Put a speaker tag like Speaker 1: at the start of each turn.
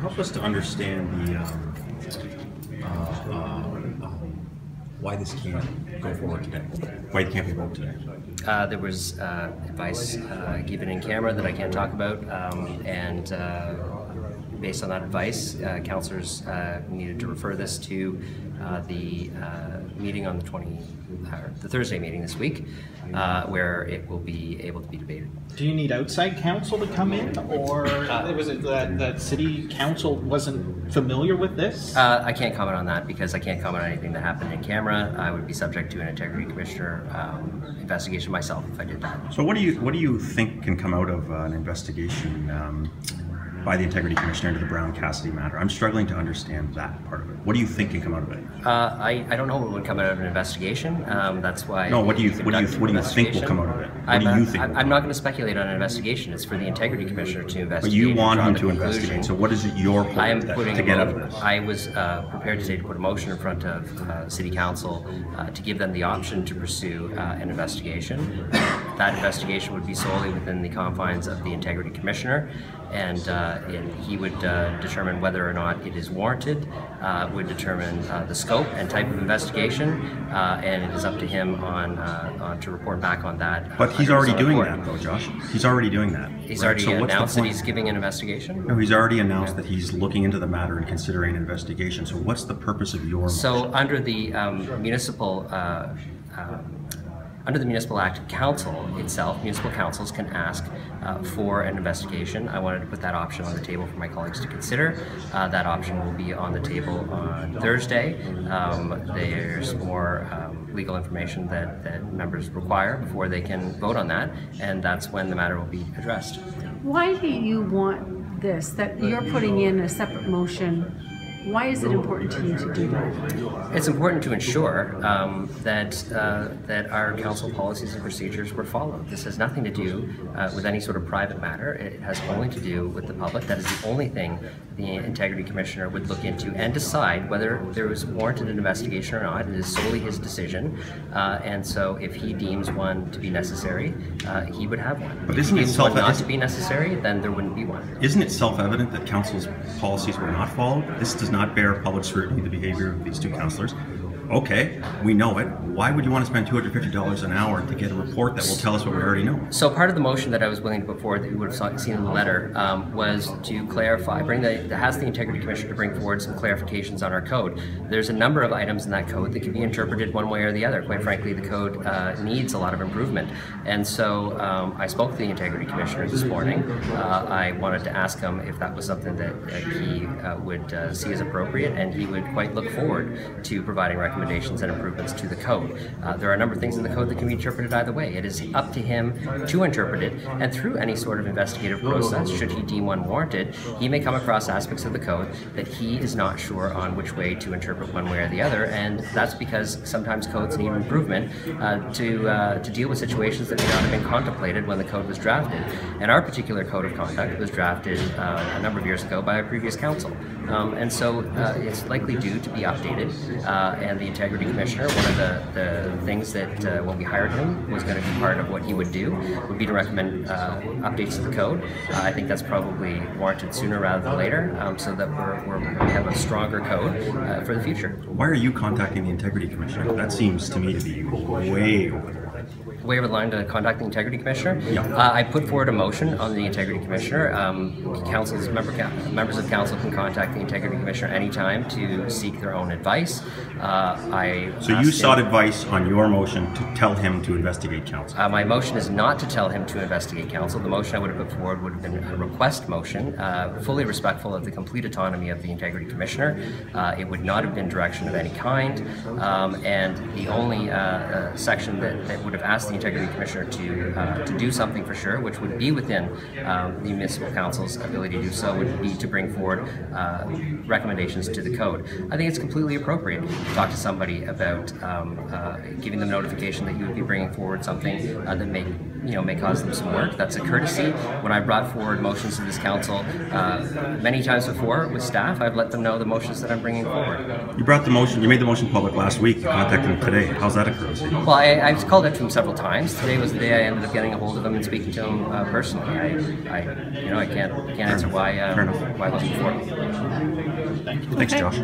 Speaker 1: help us to understand the why this can't go forward today. Why it can't be voted today.
Speaker 2: There was advice given in camera that I can't talk about, and based on that advice, councillors needed to refer this to the meeting on the Thursday meeting this week, where it will be able to be debated.
Speaker 3: Do you need outside counsel to come in, or was it that city council wasn't familiar with this?
Speaker 2: I can't comment on that because I can't comment on anything that happened in camera. I would be subject to an integrity commissioner investigation myself if I did that.
Speaker 1: So what do you think can come out of an investigation by the integrity commissioner into the Brown Cassidy matter? I'm struggling to understand that part of it. What do you think can come out of it?
Speaker 2: I don't know what would come out of an investigation. That's why.
Speaker 1: No, what do you think will come out of it? What do you think?
Speaker 2: I'm not going to speculate on an investigation. It's for the integrity commissioner to investigate.
Speaker 1: But you want him to investigate. So what is it your plan to get out of this?
Speaker 2: I was prepared today to put a motion in front of City Council to give them the option to pursue an investigation. That investigation would be solely within the confines of the integrity commissioner, and he would determine whether or not it is warranted, would determine the scope and type of investigation, and it is up to him to report back on that.
Speaker 1: But he's already doing that, though, Josh. He's already doing that.
Speaker 2: He's already announced that he's giving an investigation?
Speaker 1: No, he's already announced that he's looking into the matter and considering an investigation. So what's the purpose of your motion?
Speaker 2: So under the Municipal Act, council itself, municipal councils can ask for an investigation. I wanted to put that option on the table for my colleagues to consider. That option will be on the table on Thursday. There's more legal information that members require before they can vote on that, and that's when the matter will be addressed.
Speaker 4: Why do you want this, that you're putting in a separate motion? Why is it important to you to do that?
Speaker 2: It's important to ensure that our council policies and procedures were followed. This has nothing to do with any sort of private matter. It has only to do with the public. That is the only thing the integrity commissioner would look into and decide whether there was warranted an investigation or not. It is solely his decision, and so if he deems one to be necessary, he would have one.
Speaker 1: But
Speaker 2: if
Speaker 1: isn't
Speaker 2: he
Speaker 1: it
Speaker 2: deems one not to be necessary, then there wouldn't be one.
Speaker 1: Isn't it self-evident that council's policies were not followed? This does not bear public scrutiny, the behavior of these two councillors. Okay, we know it. Why would you want to spend $250 an hour to get a report that will tell us what we already know?
Speaker 2: So part of the motion that I was willing to put forward that you would have seen in the letter was to clarify, ask the Integrity Commissioner to bring forward some clarifications on our code. There's a number of items in that code that can be interpreted one way or the other. Quite frankly, the code needs a lot of improvement. And so I spoke to the Integrity Commissioner this morning. I wanted to ask him if that was something that he would see as appropriate, and he would quite look forward to providing recommendations and improvements to the code. There are a number of things in the code that can be interpreted either way. It is up to him to interpret it, and through any sort of investigative process, should he deem one warranted, he may come across aspects of the code that he is not sure on which way to interpret one way or the other, and that's because sometimes codes need improvement to deal with situations that may not have been contemplated when the code was drafted. And our particular code of conduct was drafted a number of years ago by a previous council. And so it's likely due to be updated, and the Integrity Commissioner, one of the things that when we hired him was going to be part of what he would do would be to recommend updates to the code. I think that's probably warranted sooner rather than later, so that we have a stronger code for the future.
Speaker 1: Why are you contacting the Integrity Commissioner? That seems to me to be way over the line.
Speaker 2: Way over the line to contact the Integrity Commissioner?
Speaker 1: Yeah.
Speaker 2: I put forward a motion on the Integrity Commissioner. Members of council can contact the Integrity Commissioner anytime to seek their own advice.
Speaker 1: So you sought advice on your motion to tell him to investigate council?
Speaker 2: My motion is not to tell him to investigate council. The motion I would have put forward would have been a request motion, fully respectful of the complete autonomy of the Integrity Commissioner. It would not have been direction of any kind, and the only section that would have asked the Integrity Commissioner to do something for sure, which would be within the municipal council's ability to do so, would be to bring forward recommendations to the code. I think it's completely appropriate to talk to somebody about giving them notification that you would be bringing forward something that may may cause them some work. That's a courtesy. When I brought forward motions to this council many times before with staff, I've let them know the motions that I'm bringing forward.
Speaker 1: You made the motion public last week. You contacted them today. How's that a courtesy?
Speaker 2: Well, I've called out to him several times. Today was the day I ended up getting a hold of him and speaking to him personally. I can't answer why it wasn't before.
Speaker 1: Thanks, Josh.